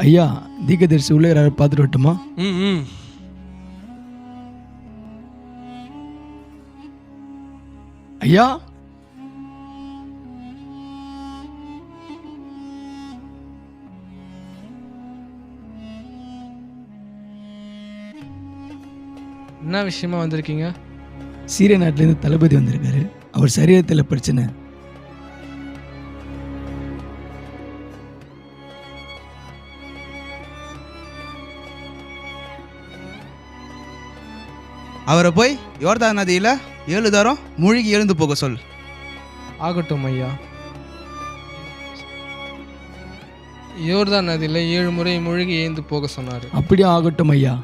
ஐயா தீர்க்கதரிசி உள்ளே யாராவது பார்த்துட்டு வரட்டுமா? ம். ஐயா என்ன விஷயமா வந்திருக்கீங்க? சீரிய நாட்டிலேருந்து தளபதி வந்திருக்காரு. அவர் சரீரத்தில் பிரச்சனை. அவரை போய் யோர்தான் நதியில் 7 தரம் மூழ்கி எழுந்து போக சொல். ஆகட்டும் ஐயா. யோர்தான் நதியில் 7 முறை மூழ்கி எழுந்து போக சொன்னார். அப்படியே ஆகட்டும் ஐயா.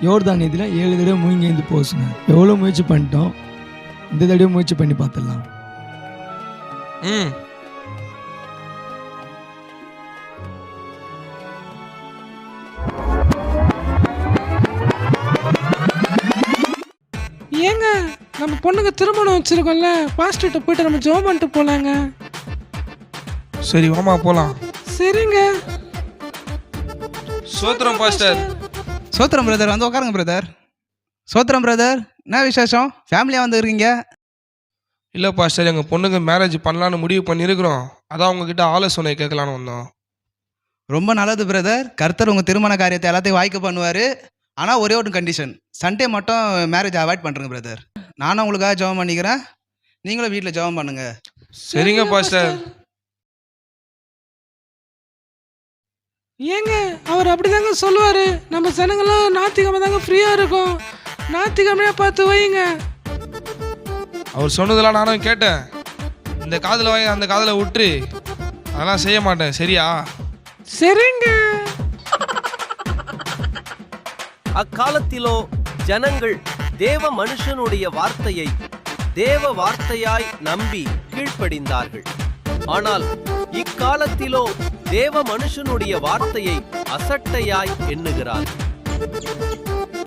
யோர்தான் நதியில் 7 தடவை மூழ்கி எழுந்து போக சொன்னார். எவ்வளோ முயற்சி பண்ணிட்டோம், இந்த தடவை முயற்சி பண்ணி பார்த்துடலாம். ம். ஏங்க நம்ம பொண்ணுக்கு திருமணம் வச்சிருக்கோம்ல, பாஸ்டர்கிட்ட போயிட்டு நம்ம ஜெபம் பண்ணிட்டு போலாங்க. சரி வாமா போலாம். சரிங்க. சோத்திரம் பாஸ்டர். சோத்திரம் பிரதர், வந்து உட்காருங்க பிரதர். சோத்திரம் பிரதர், என்ன விசேஷம்? ஃபேமிலியாக வந்து இருக்கீங்க? இல்லை பாஸ்டர், எங்கள் பொண்ணுக்கு மேரேஜ் பண்ணலான்னு முடிவு பண்ணியிருக்கிறோம். அதான் உங்ககிட்ட ஆலோசனை கேட்கலான்னு வந்தோம். ரொம்ப நல்லது பிரதர். கர்த்தர் உங்கள் திருமண காரியத்தை எல்லாத்தையும் வாய்க்க பண்ணுவார். ஆனால் ஒரே ஒரு கண்டிஷன், சண்டே மட்டும் மேரேஜ் அவாய்ட் பண்ணுறேங்க பிரதர். நானும் உங்களுக்காக ஜெபம் பண்ணிக்கிறேன், நீங்களும் வீட்டில் ஜெபம் பண்ணுங்க. சரிங்க பாஸ்டர். ஏங்க அவர் அப்படிதாங்க சொல்லுவாரு. நம்ம ஜனங்களாம் ஞாயிற்றுக்கிழமை தாங்க ஃப்ரீயா இருக்கும், ஞாயிற்றுக்கிழமையா பார்த்து வைங்க. அவர் சொன்னதெல்லாம் நானும் கேட்டேன். இந்த காதில் வாங்கி அந்த காதில் விட்டுரு, அதெல்லாம் செய்ய மாட்டேன். சரியா? சரிங்க. அக்காலத்திலோ ஜனங்கள் தேவ மனுஷனுடைய வார்த்தையை தேவ வார்த்தையாய் நம்பி கீழ்ப்படிந்தார்கள். ஆனால் இக்காலத்திலோ தேவ மனுஷனுடைய வார்த்தையை அசட்டையாய் எண்ணுகிறார்கள்.